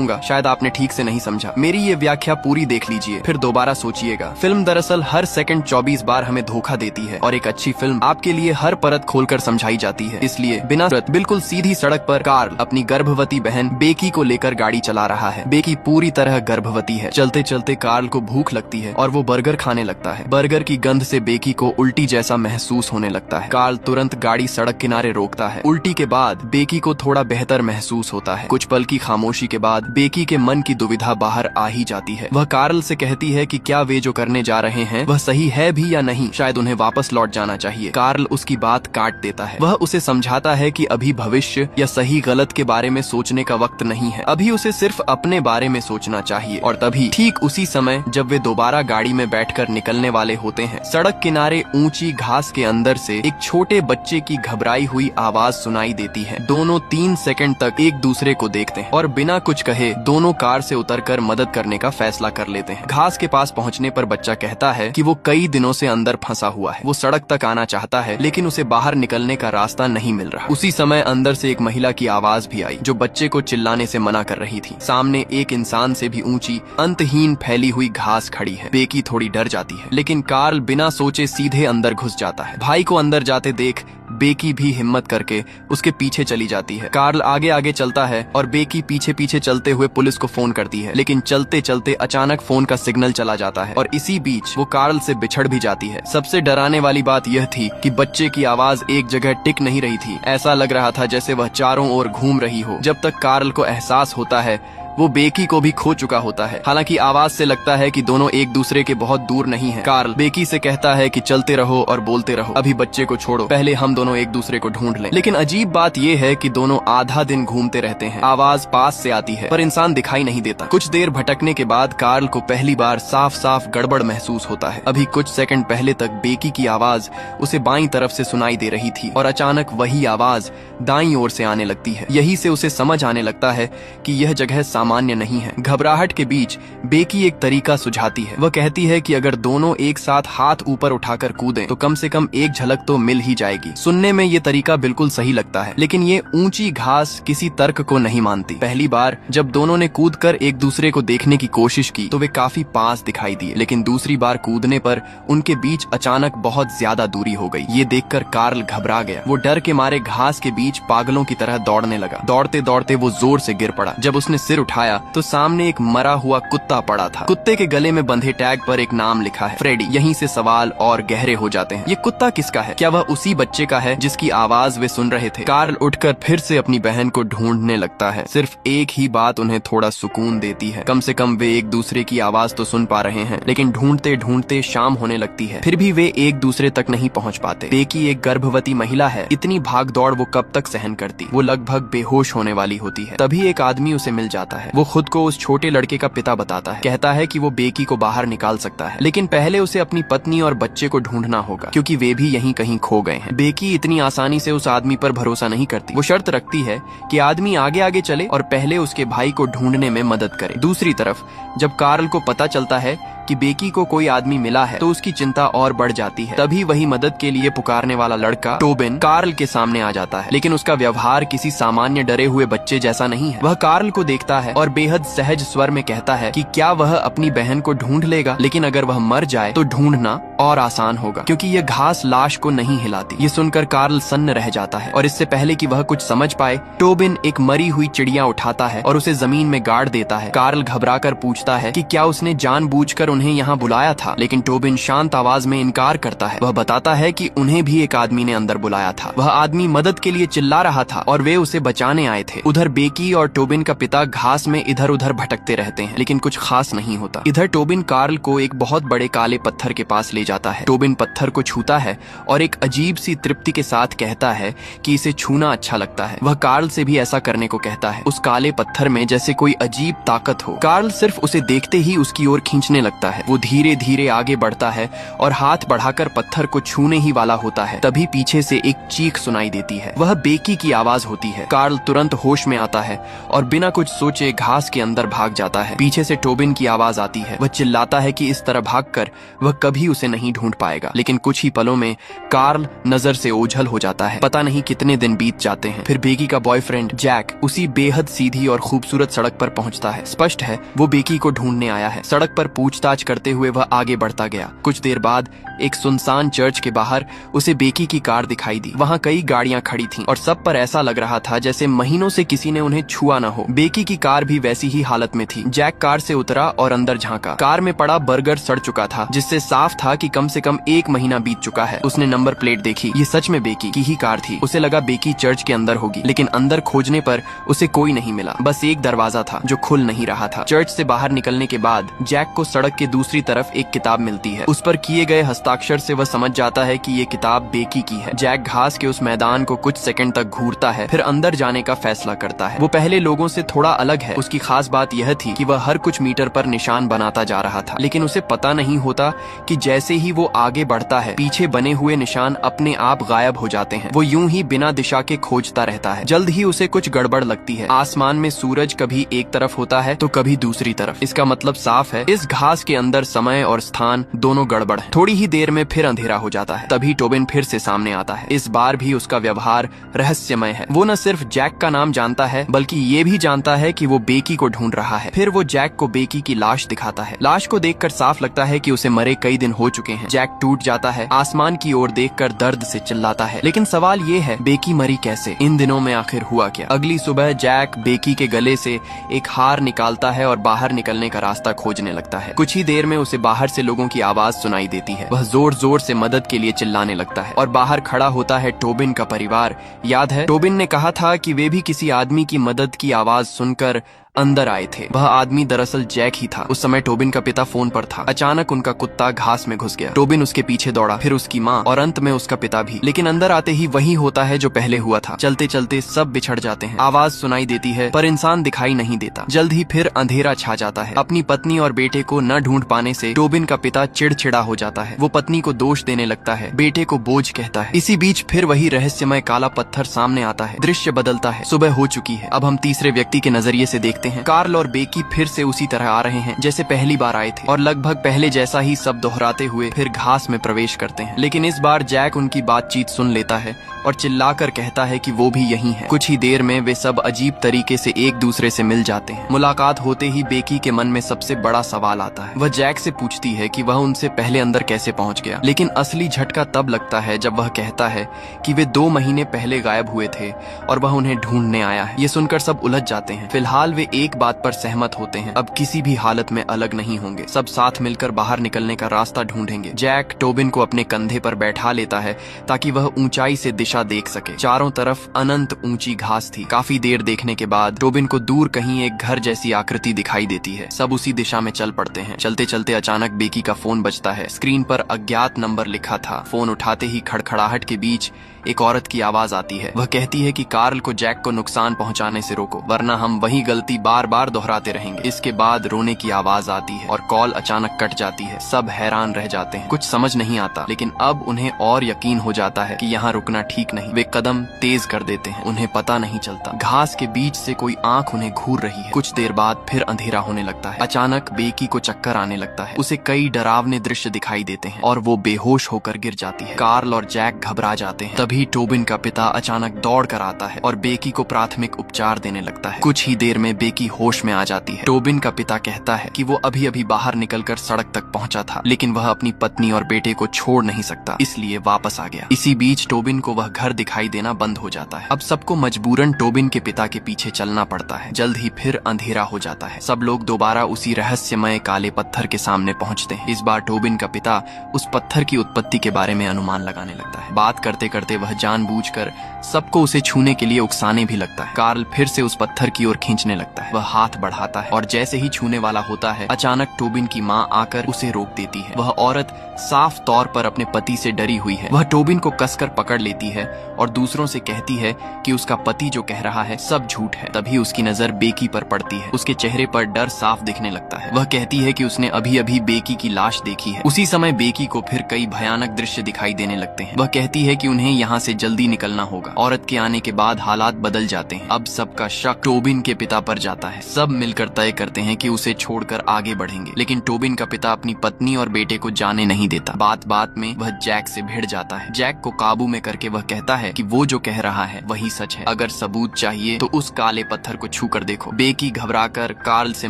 शायद आपने ठीक से नहीं समझा। मेरी ये व्याख्या पूरी देख लीजिए, फिर दोबारा सोचिएगा। फिल्म दरअसल हर सेकंड 24 बार हमें धोखा देती है और एक अच्छी फिल्म आपके लिए हर परत खोलकर समझाई जाती है। इसलिए बिना बिल्कुल सीधी सड़क पर कार्ल अपनी गर्भवती बहन बेकी को लेकर गाड़ी चला रहा है। बेकी पूरी तरह गर्भवती है। चलते चलते कार्ल को भूख लगती है और वो बर्गर खाने लगता है। बर्गर की गंध से बेकी को उल्टी जैसा महसूस होने लगता है। कार्ल तुरंत गाड़ी सड़क किनारे रोकता है। उल्टी के बाद बेकी को थोड़ा बेहतर महसूस होता है। कुछ पल की खामोशी के बाद बेकी के मन की दुविधा बाहर आ ही जाती है। वह कार्ल से कहती है कि क्या वे जो करने जा रहे हैं वह सही है भी या नहीं, शायद उन्हें वापस लौट जाना चाहिए। कार्ल उसकी बात काट देता है। वह उसे समझाता है कि अभी भविष्य या सही गलत के बारे में सोचने का वक्त नहीं है, अभी उसे सिर्फ अपने बारे में सोचना चाहिए। और तभी ठीक उसी समय जब वे दोबारा गाड़ी में बैठकर निकलने वाले होते हैं, सड़क किनारे ऊंची घास के अंदर से एक छोटे बच्चे की घबराई हुई आवाज सुनाई देती है। दोनों 3 सेकंड तक एक दूसरे को देखते हैं और बिना कुछ कहे दोनों कार से उतरकर मदद करने का फैसला कर लेते हैं। घास के पास पहुंचने पर बच्चा कहता है कि वो कई दिनों से अंदर फंसा हुआ है। वो सड़क तक आना चाहता है लेकिन उसे बाहर निकलने का रास्ता नहीं मिल रहा। उसी समय अंदर से एक महिला की आवाज भी आई जो बच्चे को चिल्लाने से मना कर रही थी। सामने एक इंसान से भी ऊंची अंतहीन फैली हुई घास खड़ी है। बेकी थोड़ी डर जाती है लेकिन कार्ल बिना सोचे सीधे अंदर घुस जाता है। भाई को अंदर जाते देख बेकी भी हिम्मत करके उसके पीछे चली जाती है। कार्ल आगे आगे चलता है और बेकी पीछे पीछे चलते हुए पुलिस को फोन करती है, लेकिन चलते चलते अचानक फोन का सिग्नल चला जाता है और इसी बीच वो कार्ल से बिछड़ भी जाती है। सबसे डराने वाली बात यह थी कि बच्चे की आवाज एक जगह टिक नहीं रही थी। ऐसा लग रहा था जैसे वह चारों ओर घूम रही हो। जब तक कार्ल को एहसास होता है वो बेकी को भी खो चुका होता है। हालांकि आवाज से लगता है कि दोनों एक दूसरे के बहुत दूर नहीं हैं। कार्ल बेकी से कहता है कि चलते रहो और बोलते रहो, अभी बच्चे को छोड़ो, पहले हम दोनों एक दूसरे को ढूंढ लें। लेकिन अजीब बात ये है कि दोनों आधा दिन घूमते रहते हैं। आवाज पास से आती है पर इंसान दिखाई नहीं देता। कुछ देर भटकने के बाद कार्ल को पहली बार साफ साफ गड़बड़ महसूस होता है। अभी कुछ सेकंड पहले तक बेकी की आवाज उसे बाईं तरफ से सुनाई दे रही थी और अचानक वही आवाज दाईं ओर से आने लगती है। यही से उसे समझ आने लगता है कि यह जगह सामान्य नहीं है। घबराहट के बीच बेकी एक तरीका सुझाती है। वह कहती है कि अगर दोनों एक साथ हाथ ऊपर उठाकर कूदें तो कम से कम एक झलक तो मिल ही जाएगी। सुनने में ये तरीका बिल्कुल सही लगता है, लेकिन ये ऊंची घास किसी तर्क को नहीं मानती। पहली बार जब दोनों ने कूदकर एक दूसरे को देखने की कोशिश की तो वे काफी पास दिखाई दिए, लेकिन दूसरी बार कूदने पर उनके बीच अचानक बहुत ज्यादा दूरी हो गई। ये देखकर कार्ल घबरा गया। वो डर के मारे घास के बीच पागलों की तरह दौड़ने लगा। दौड़ते दौड़ते वो जोर से गिर पड़ा। जब उसने सिर उठाया तो सामने एक मरा हुआ कुत्ता पड़ा था। कुत्ते के गले में बंधे टैग पर एक नाम लिखा है, फ्रेडी। यहीं से सवाल और गहरे हो जाते हैं। ये कुत्ता किसका है? क्या वह उसी बच्चे का है जिसकी आवाज वे सुन रहे थे? कार्ल उठकर फिर से अपनी बहन को ढूंढने लगता है। सिर्फ एक ही बात उन्हें थोड़ा सुकून देती है, कम से कम वे एक दूसरे की आवाज तो सुन पा रहे हैं। लेकिन ढूंढते ढूंढते शाम होने लगती है, फिर भी वे एक दूसरे तक नहीं पहुंच पाते। बेकी एक गर्भवती महिला है, इतनी भाग दौड़ वो कब तक सहन करती? वो लगभग बेहोश होने वाली होती है। तभी एक आदमी उसे मिल जाता है। वो खुद को उस छोटे लड़के का पिता बताता है। कहता है कि वो बेकी को बाहर निकाल सकता है, लेकिन पहले उसे अपनी पत्नी और बच्चे को ढूंढना होगा क्योंकि वे भी यहीं कहीं खो गए हैं। बेकी इतनी आसानी से उस आदमी पर भरोसा नहीं करती। वो शर्त रखती है कि आदमी आगे आगे चले और पहले उसके भाई को ढूंढने में मदद करे। दूसरी तरफ जब कार्ल को पता चलता है कि बेकी को कोई आदमी मिला है तो उसकी चिंता और बढ़ जाती है। तभी वही मदद के लिए पुकारने वाला लड़का टोबिन कार्ल के सामने आ जाता है, लेकिन उसका व्यवहार किसी सामान्य डरे हुए बच्चे जैसा नहीं है। वह कार्ल को देखता है और बेहद सहज स्वर में कहता है कि क्या वह अपनी बहन को ढूंढ लेगा, लेकिन अगर वह मर जाए तो ढूंढना और आसान होगा क्योंकि यह घास लाश को नहीं हिलाती। ये सुनकर कार्ल सन्न रह जाता है और इससे पहले कि वह कुछ समझ पाए टोबिन एक मरी हुई चिड़िया उठाता है और उसे जमीन में गाड़ देता है। कार्ल घबराकर पूछता है कि क्या उसने जानबूझकर उन्हें यहाँ बुलाया था, लेकिन टोबिन शांत आवाज में इनकार करता है। वह बताता है कि उन्हें भी एक आदमी ने अंदर बुलाया था। वह आदमी मदद के लिए चिल्ला रहा था और वे उसे बचाने आए थे। उधर बेकी और टोबिन का पिता घास में इधर उधर भटकते रहते हैं, लेकिन कुछ खास नहीं होता। इधर टोबिन कार्ल को एक बहुत बड़े काले पत्थर के पास ले जाता है। टोबिन पत्थर को छूता है और एक अजीब सी तृप्ति के साथ कहता है कि इसे छूना अच्छा लगता है। वह कार्ल से भी ऐसा करने को कहता है। उस काले पत्थर में जैसे कोई अजीब ताकत हो। कार्ल सिर्फ उसे देखते ही उसकी ओर खींचने लगता लगता है। वो धीरे धीरे आगे बढ़ता है और हाथ बढ़ाकर पत्थर को छूने ही वाला होता है, तभी पीछे से एक चीख सुनाई देती है। वह बेकी की आवाज होती है। कार्ल तुरंत होश में आता है और बिना कुछ सोचे घास के अंदर भाग जाता है। पीछे से टोबिन की आवाज आती है। वह चिल्लाता है कि इस तरह भागकर वह कभी उसे नहीं ढूंढ पाएगा। लेकिन कुछ ही पलों में कार्ल नजर से ओझल हो जाता है। पता नहीं कितने दिन बीत जाते हैं। फिर बेकी का बॉयफ्रेंड जैक उसी बेहद सीधी और खूबसूरत सड़क पर पहुंचता है। स्पष्ट है वो बेकी को ढूंढने आया है। सड़क पर पूछताछ करते हुए वह आगे बढ़ता गया। कुछ देर बाद एक सुनसान चर्च के बाहर उसे बेकी की कार दिखाई दी। वहाँ कई गाड़ियां खड़ी थीं और सब पर ऐसा लग रहा था जैसे महीनों से किसी ने उन्हें छुआ न हो। बेकी की कार भी वैसी ही हालत में थी। जैक कार से उतरा और अंदर झांका। कार में पड़ा बर्गर सड़ चुका था, जिससे साफ था कि कम से कम 1 महीना बीत चुका है। उसने नंबर प्लेट देखी। ये सच में बेकी की ही कार थी। उसे लगा बेकी चर्च के अंदर होगी, लेकिन अंदर खोजने पर उसे कोई नहीं मिला। बस एक दरवाजा था जो खुल नहीं रहा था। चर्च से बाहर निकलने के बाद जैक को सड़क के दूसरी तरफ एक किताब मिलती है। उस पर किए गए हस्ताक्षर से वह समझ जाता है कि ये किताब बेकी की है। जैक घास के उस मैदान को कुछ सेकंड तक घूरता है, फिर अंदर जाने का फैसला करता है। वो पहले लोगों से थोड़ा अलग है। उसकी खास बात यह थी कि वह हर कुछ मीटर पर निशान बनाता जा रहा था, लेकिन उसे पता नहीं होता कि जैसे ही वो आगे बढ़ता है पीछे बने हुए निशान अपने आप गायब हो जाते हैं। वो यूं ही बिना दिशा के खोजता रहता है। जल्द ही उसे कुछ गड़बड़ लगती है। आसमान में सूरज कभी एक तरफ होता है तो कभी दूसरी तरफ। इसका मतलब साफ है, इस घास के अंदर समय और स्थान दोनों गड़बड़ है। थोड़ी ही देर में फिर अंधेरा हो जाता है। तभी टोबिन फिर से सामने आता है। इस बार भी उसका व्यवहार रहस्यमय है। वो न सिर्फ जैक का नाम जानता है, बल्कि ये भी जानता है कि वो बेकी को ढूंढ रहा है। फिर वो जैक को बेकी की लाश दिखाता है। लाश को देखकर साफ लगता है कि उसे मरे कई दिन हो चुके हैं। जैक टूट जाता है। आसमान की ओर देखकर दर्द से चिल्लाता है। लेकिन सवाल ये है, बेकी मरी कैसे? इन दिनों में आखिर हुआ क्या? अगली सुबह जैक बेकी के गले से एक हार निकालता है और बाहर निकलने का रास्ता खोजने लगता है। कुछ ही देर में उसे बाहर से लोगों की आवाज सुनाई देती है। वह जोर जोर से मदद के लिए चिल्लाने लगता है और बाहर खड़ा होता है टोबिन का परिवार। याद है, टोबिन ने कहा था कि वे भी किसी आदमी की मदद की आवाज सुनकर अंदर आए थे। वह आदमी दरअसल जैक ही था। उस समय टोबिन का पिता फोन पर था। अचानक उनका कुत्ता घास में घुस गया। टोबिन उसके पीछे दौड़ा, फिर उसकी माँ और अंत में उसका पिता भी। लेकिन अंदर आते ही वही होता है जो पहले हुआ था। चलते चलते सब बिछड़ जाते हैं। आवाज सुनाई देती है पर इंसान दिखाई नहीं देता। जल्द ही फिर अंधेरा छा जाता है। अपनी पत्नी और बेटे को न ढूंढ पाने से टोबिन का पिता चिड़चिड़ा हो जाता है। वो पत्नी को दोष देने लगता है, बेटे को बोझ कहता है। इसी बीच फिर वही रहस्यमय काला पत्थर सामने आता है। दृश्य बदलता है। सुबह हो चुकी है। अब हम तीसरे व्यक्ति के नजरिए से देखते हैं। कार्ल और बेकी फिर से उसी तरह आ रहे हैं जैसे पहली बार आए थे और लगभग पहले जैसा ही सब दोहराते हुए फिर घास में प्रवेश करते हैं। लेकिन इस बार जैक उनकी बातचीत सुन लेता है और चिल्लाकर कहता है कि वो भी यहीं है। कुछ ही देर में वे सब अजीब तरीके से एक दूसरे से मिल जाते हैं। मुलाकात होते ही बेकी के मन में सबसे बड़ा सवाल आता है। वह जैक से पूछती है कि वह उनसे पहले अंदर कैसे पहुंच गया। लेकिन असली झटका तब लगता है जब वह कहता है कि वे 2 महीने पहले गायब हुए थे और वह उन्हें ढूंढने आया है। ये सुनकर सब उलझ जाते हैं। फिलहाल वे एक बात पर सहमत होते हैं, अब किसी भी हालत में अलग नहीं होंगे। सब साथ मिलकर बाहर निकलने का रास्ता ढूंढेंगे। जैक टोबिन को अपने कंधे पर बैठा लेता है ताकि वह ऊंचाई से दिशा देख सके। चारों तरफ अनंत ऊंची घास थी। काफी देर देखने के बाद टोबिन को दूर कहीं एक घर जैसी आकृति दिखाई देती है। सब उसी दिशा में चल पड़ते हैं। चलते चलते अचानक बेकी का फोन बजता है। स्क्रीन पर अज्ञात नंबर लिखा था। फोन उठाते ही खड़खड़ाहट के बीच एक औरत की आवाज आती है। वह कहती है कि कार्ल को जैक को नुकसान पहुंचाने से रोको, वरना हम वही गलती बार बार दोहराते रहेंगे। इसके बाद रोने की आवाज आती है और कॉल अचानक कट जाती है। सब हैरान रह जाते हैं। कुछ समझ नहीं आता, लेकिन अब उन्हें और यकीन हो जाता है कि यहाँ रुकना ठीक नहीं। वे कदम तेज कर देते हैं। उन्हें पता नहीं चलता घास के बीच से कोई आंख उन्हें घूर रही है। कुछ देर बाद फिर अंधेरा होने लगता है। अचानक बेकी को चक्कर आने लगता है। उसे कई डरावने दृश्य दिखाई देते हैं और वो बेहोश होकर गिर जाती है। कार्ल और जैक घबरा जाते हैं। तभी टोबिन का पिता अचानक दौड़ कर आता है और बेकी को प्राथमिक उपचार देने लगता है। कुछ ही देर में बेकी होश में आ जाती है। टोबिन का पिता कहता है कि वो अभी अभी बाहर निकलकर सड़क तक पहुंचा था, लेकिन वह अपनी पत्नी और बेटे को छोड़ नहीं सकता, इसलिए वापस आ गया। इसी बीच टोबिन को वह घर दिखाई देना बंद हो जाता है। अब सबको मजबूरन टोबिन के पिता के पीछे चलना पड़ता है। जल्द ही फिर अंधेरा हो जाता है। सब लोग दोबारा उसी रहस्यमय काले पत्थर के सामने पहुंचते हैं। इस बार टोबिन का पिता उस पत्थर की उत्पत्ति के बारे में अनुमान लगाने लगता है। बात करते करते वह जानबूझकर सबको उसे छूने के लिए उकसाने भी लगता है। कार्ल फिर से उस पत्थर की ओर खींचने लगता है। वह हाथ बढ़ाता है और जैसे ही छूने वाला होता है अचानक टोबिन की माँ आकर उसे रोक देती है। वह औरत साफ तौर पर अपने पति से डरी हुई है। वह टोबिन को कसकर पकड़ लेती है और दूसरों से कहती है कि उसका पति जो कह रहा है सब झूठ है। तभी उसकी नजर बेकी पर पड़ती है। उसके चेहरे पर डर साफ दिखने लगता है। वह कहती है कि उसने अभी अभी बेकी की लाश देखी है। उसी समय बेकी को फिर कई भयानक दृश्य दिखाई देने लगते हैं। वह कहती है कि उन्हें यहाँ से जल्दी निकलना होगा। औरत के आने के बाद हालात बदल जाते हैं। अब सबका शक टोबिन के पिता पर जाता है। सब मिलकर तय करते हैं कि उसे छोड़कर आगे बढ़ेंगे, लेकिन टोबिन का पिता अपनी पत्नी और बेटे को जाने नहीं देता। बात बात में वह जैक से भिड़ जाता है। जैक को काबू में करके वह कहता है कि वो जो कह रहा है वही सच है। अगर सबूत चाहिए तो उस काले पत्थर को छू कर देखो। बेकी घबराकर कार्ल से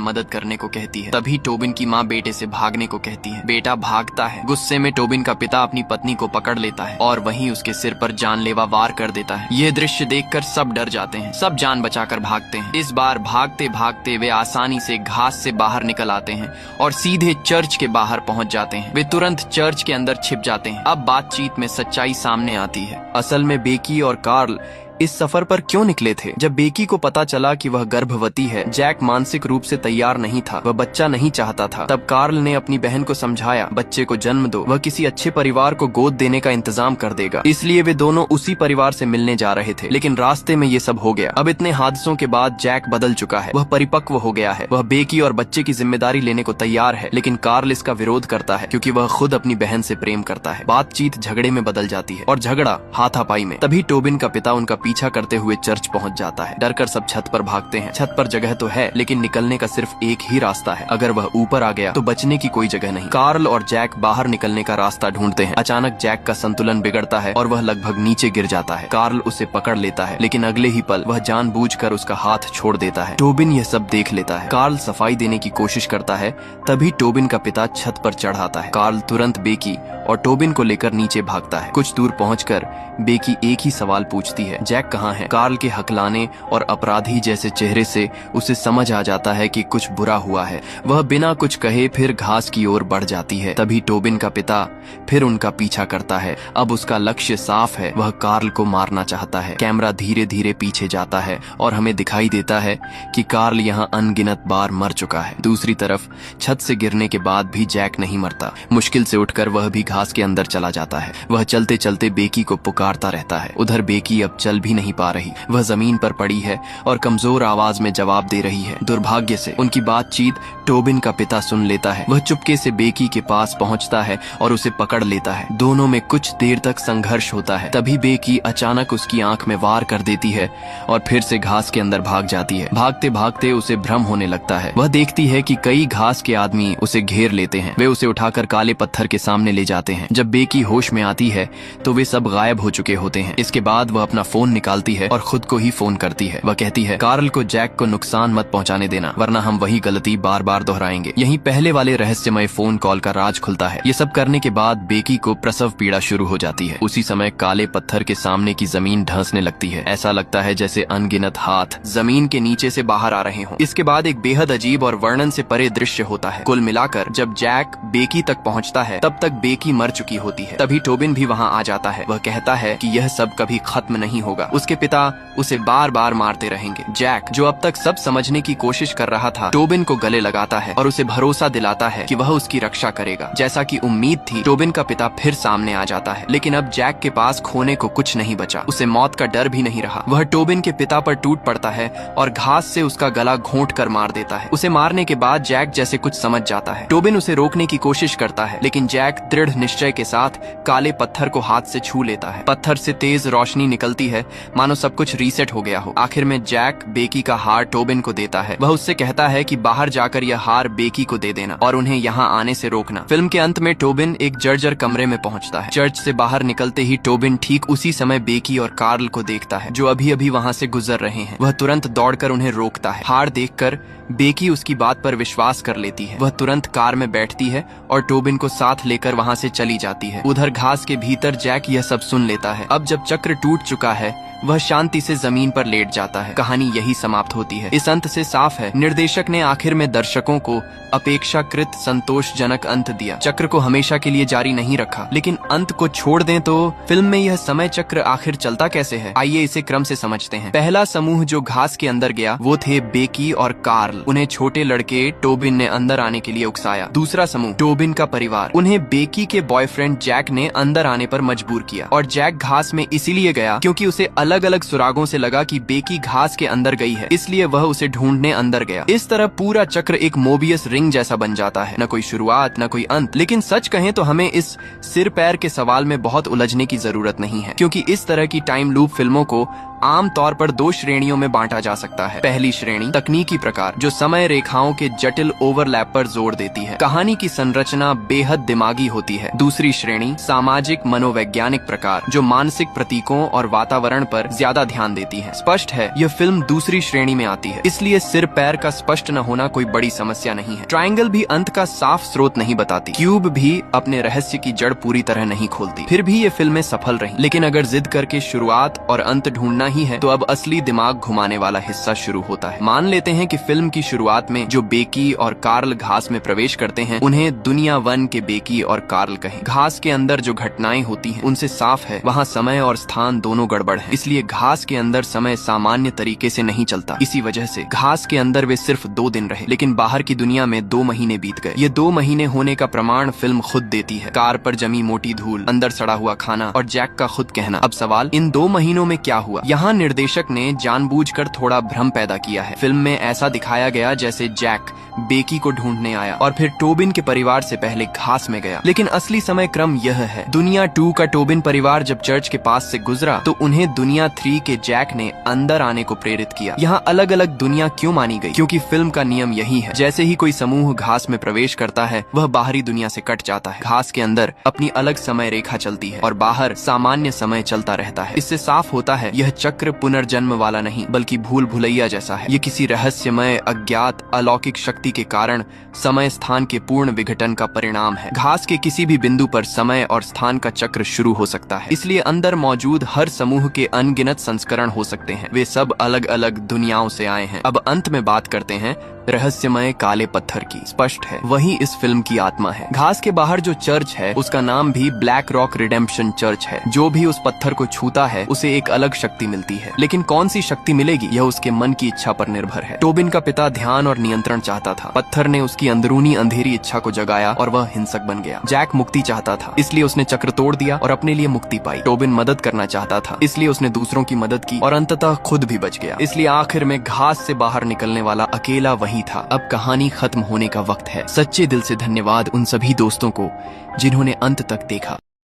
मदद करने को कहती है। तभी टोबिन की माँ बेटे से भागने को कहती है। बेटा भागता है। गुस्से में टोबिन का पिता अपनी पत्नी को पकड़ लेता है और वहीं उसके सिर पर जानलेवा वार कर देता है। यह दृश्य देखकर सब डर जाते हैं। सब जान बचाकर भागते हैं। इस बार भागते भागते वे आसानी से घास से बाहर निकल आते हैं और सीधे चर्च के बाहर पहुंच जाते हैं। वे तुरंत चर्च के अंदर छिप जाते हैं। अब बातचीत में सच्चाई सामने आती है। असल में बेकी और कार्ल इस सफर पर क्यों निकले थे? जब बेकी को पता चला कि वह गर्भवती है, जैक मानसिक रूप से तैयार नहीं था। वह बच्चा नहीं चाहता था। तब कार्ल ने अपनी बहन को समझाया, बच्चे को जन्म दो, वह किसी अच्छे परिवार को गोद देने का इंतजाम कर देगा। इसलिए वे दोनों उसी परिवार से मिलने जा रहे थे, लेकिन रास्ते में ये सब हो गया। अब इतने हादसों के बाद जैक बदल चुका है। वह परिपक्व हो गया है। वह बेकी और बच्चे की जिम्मेदारी लेने को तैयार है, लेकिन कार्ल इसका विरोध करता है क्योंकि वह खुद अपनी बहन से प्रेम करता है। बातचीत झगड़े में बदल जाती है और झगड़ा हाथापाई में। तभी टोबिन का पिता उनका पीछा करते हुए चर्च पहुंच जाता है। डरकर सब छत पर भागते हैं। छत पर जगह तो है, लेकिन निकलने का सिर्फ एक ही रास्ता है। अगर वह ऊपर आ गया तो बचने की कोई जगह नहीं। कार्ल और जैक बाहर निकलने का रास्ता ढूंढते हैं। अचानक जैक का संतुलन बिगड़ता है और वह लगभग नीचे गिर जाता है। कार्ल उसे पकड़ लेता है, लेकिन अगले ही पल वह जानबूझकर उसका हाथ छोड़ देता है। टोबिन यह सब देख लेता है। कार्ल सफाई देने की कोशिश करता है। तभी टोबिन का पिता छत पर चढ़ आता है। कार्ल तुरंत बेकी और टोबिन को लेकर नीचे भागता है। कुछ दूर पहुंचकर बेकी एक ही सवाल पूछती है, जैक कहाँ है? कार्ल के हकलाने और अपराधी जैसे चेहरे से उसे समझ आ जाता है कि कुछ बुरा हुआ है। वह बिना कुछ कहे फिर घास की ओर बढ़ जाती है। तभी टोबिन का पिता फिर उनका पीछा करता है। अब उसका लक्ष्य साफ है, वह कार्ल को मारना चाहता है। कैमरा धीरे धीरे पीछे जाता है और हमें दिखाई देता है कि कार्ल यहाँ अनगिनत बार मर चुका है। दूसरी तरफ छत से गिरने के बाद भी जैक नहीं मरता। मुश्किल से उठकर वह भी घास के अंदर चला जाता है। वह चलते चलते बेकी को पुकारता रहता है। उधर बेकी अब चल भी नहीं पा रही। वह जमीन पर पड़ी है और कमजोर आवाज में जवाब दे रही है। दुर्भाग्य से उनकी बातचीत टोबिन का पिता सुन लेता है। वह चुपके से बेकी के पास पहुंचता है और उसे पकड़ लेता है। दोनों में कुछ देर तक संघर्ष होता है। तभी बेकी अचानक उसकी आंख में वार कर देती है और फिर से घास के अंदर भाग जाती है। भागते भागते उसे भ्रम होने लगता है। वह देखती है कि कई घास के आदमी उसे घेर लेते हैं। वे उसे उठाकर काले पत्थर के सामने ले जाते हैं। जब बेकी होश में आती है तो वे सब गायब हो चुके होते हैं। इसके बाद वह अपना फोन निकालती है और खुद को ही फोन करती है। वह कहती है, कार्ल को जैक को नुकसान मत पहुंचाने देना, वरना हम वही गलती बार बार दोहराएंगे। यहीं पहले वाले रहस्यमय फोन कॉल का राज खुलता है। ये सब करने के बाद बेकी को प्रसव पीड़ा शुरू हो जाती है। उसी समय काले पत्थर के सामने की जमीन ढंसने लगती है। ऐसा लगता है जैसे अनगिनत हाथ जमीन के नीचे से बाहर आ रहे हों। इसके बाद एक बेहद अजीब और वर्णन से परे दृश्य होता है। कुल मिलाकर जब जैक बेकी तक पहुंचता है तब तक बेकी मर चुकी होती है। तभी टोबिन भी वहां आ जाता है। वह कहता है कि यह सब कभी खत्म नहीं होगा। उसके पिता उसे बार बार मारते रहेंगे। जैक, जो अब तक सब समझने की कोशिश कर रहा था, टोबिन को गले लगाता है और उसे भरोसा दिलाता है कि वह उसकी रक्षा करेगा। जैसा कि उम्मीद थी, टोबिन का पिता फिर सामने आ जाता है, लेकिन अब जैक के पास खोने को कुछ नहीं बचा। उसे मौत का डर भी नहीं रहा। वह टोबिन के पिता पर टूट पड़ता है और घास से उसका गला घोंट कर मार देता है। उसे मारने के बाद जैक जैसे कुछ समझ जाता है। टोबिन उसे रोकने की कोशिश करता है, लेकिन जैक दृढ़ निश्चय के साथ काले पत्थर को हाथ से छू लेता है। पत्थर से तेज रोशनी निकलती है, मानो सब कुछ रीसेट हो गया हो। आखिर में जैक बेकी का हार टोबिन को देता है। वह उससे कहता है कि बाहर जाकर यह हार बेकी को दे देना और उन्हें यहाँ आने से रोकना। फिल्म के अंत में टोबिन एक जर्जर कमरे में पहुंचता है। चर्च से बाहर निकलते ही टोबिन ठीक उसी समय बेकी और कार्ल को देखता है, जो अभी अभी वहाँ से गुजर रहे हैं। वह तुरंत दौड़कर उन्हें रोकता है। हार देखकर बेकी उसकी बात पर विश्वास कर लेती है। वह तुरंत कार में बैठती है और टोबिन को साथ लेकर वहाँ से चली जाती है। उधर घास के भीतर जैक यह सब सुन लेता है। अब जब चक्र टूट चुका है, वह शांति से जमीन पर लेट जाता है। कहानी यही समाप्त होती है। इस अंत से साफ है निर्देशक ने आखिर में दर्शकों को अपेक्षाकृत संतोषजनक अंत दिया। चक्र को हमेशा के लिए जारी नहीं रखा, लेकिन अंत को छोड़ दें तो फिल्म में यह समय चक्र आखिर चलता कैसे है? आइए इसे क्रम से समझते हैं। पहला समूह जो घास के अंदर गया वो थे बेकी और कार्ल। उन्हें छोटे लड़के टोबिन ने अंदर आने के लिए उकसाया। दूसरा समूह टोबिन का परिवार। उन्हें बेकी के बॉयफ्रेंड जैक ने अंदर आने पर मजबूर किया और जैक घास में इसीलिए गया क्योंकि उसे अलग अलग सुरागों से लगा कि बेकी घास के अंदर गई है, इसलिए वह उसे ढूंढने अंदर गया। इस तरह पूरा चक्र एक मोबियस रिंग जैसा बन जाता है, न कोई शुरुआत न कोई अंत। लेकिन सच कहें तो हमें इस सिर पैर के सवाल में बहुत उलझने की जरूरत नहीं है, क्योंकि इस तरह की टाइम लूप फिल्मों को आम तौर पर दो श्रेणियों में बांटा जा सकता है। पहली श्रेणी तकनीकी प्रकार, जो समय रेखाओं के जटिल ओवरलैप पर जोर देती है। कहानी की संरचना बेहद दिमागी होती है। दूसरी श्रेणी सामाजिक मनोवैज्ञानिक प्रकार, जो मानसिक प्रतीकों और वातावरण पर ज्यादा ध्यान देती है। स्पष्ट है यह फिल्म दूसरी श्रेणी में आती है, इसलिए सिर पैर का स्पष्ट न होना कोई बड़ी समस्या नहीं है। ट्रायंगल भी अंत का साफ स्रोत नहीं बताती। क्यूब भी अपने रहस्य की जड़ पूरी तरह नहीं खोलती। फिर भी ये फिल्में सफल रही। लेकिन अगर जिद करके शुरुआत और अंत ढूंढना ही है तो अब असली दिमाग घुमाने वाला हिस्सा शुरू होता है। मान लेते हैं कि फिल्म की शुरुआत में जो बेकी और कार्ल घास में प्रवेश करते हैं उन्हें दुनिया 1 के बेकी और कार्ल कहें। घास के अंदर जो घटनाएं होती हैं उनसे साफ है वहाँ समय और स्थान दोनों गड़बड़ है, इसलिए घास के अंदर समय सामान्य तरीके से नहीं चलता। इसी वजह से घास के अंदर वे सिर्फ 2 दिन रहे, लेकिन बाहर की दुनिया में 2 महीने बीत गए। ये 2 महीने होने का प्रमाण फिल्म खुद देती है। कार पर जमी मोटी धूल, अंदर सड़ा हुआ खाना और जैक का खुद कहना। अब सवाल, इन 2 महीनों में क्या हुआ? यहाँ निर्देशक ने जानबूझकर थोड़ा भ्रम पैदा किया है। फिल्म में ऐसा दिखाया गया जैसे जैक बेकी को ढूंढने आया और फिर टोबिन के परिवार से पहले घास में गया, लेकिन असली समय क्रम यह है। दुनिया 2 का टोबिन परिवार जब चर्च के पास से गुजरा तो उन्हें दुनिया 3 के जैक ने अंदर आने को प्रेरित किया। यहाँ अलग अलग दुनिया क्यों मानी गई? क्योंकि फिल्म का नियम यही है, जैसे ही कोई समूह घास में प्रवेश करता है वह बाहरी दुनिया से कट जाता है। घास के अंदर अपनी अलग समय रेखा चलती है और बाहर सामान्य समय चलता रहता है। इससे साफ होता है यह चक्र पुनर्जन्म वाला नहीं बल्कि भूल भुलैया जैसा है। ये किसी रहस्यमय अज्ञात अलौकिक शक्ति के कारण समय स्थान के पूर्ण विघटन का परिणाम है। घास के किसी भी बिंदु पर समय और स्थान का चक्र शुरू हो सकता है, इसलिए अंदर मौजूद हर समूह के अनगिनत संस्करण हो सकते हैं। वे सब अलग अलग दुनियाओं से आए हैं। अब अंत में बात करते हैं रहस्यमय काले पत्थर की। स्पष्ट है वही इस फिल्म की आत्मा है। घास के बाहर जो चर्च है उसका नाम भी ब्लैक रॉक रिडेम्पशन चर्च है। जो भी उस पत्थर को छूता है उसे एक अलग शक्ति मिलती है, लेकिन कौन सी शक्ति मिलेगी यह उसके मन की इच्छा पर निर्भर है। टोबिन का पिता ध्यान और नियंत्रण चाहता था। पत्थर ने उसकी अंदरूनी अंधेरी इच्छा को जगाया और वह हिंसक बन गया। जैक मुक्ति चाहता था, इसलिए उसने चक्र तोड़ दिया और अपने लिए मुक्ति पाई। टोबिन मदद करना चाहता था, इसलिए उसने दूसरों की मदद की और अंततः खुद भी बच गया। इसलिए आखिर में घास से बाहर निकलने वाला अकेला वही था। अब कहानी खत्म होने का वक्त है। सच्चे दिल से धन्यवाद उन सभी दोस्तों को जिन्होंने अंत तक देखा।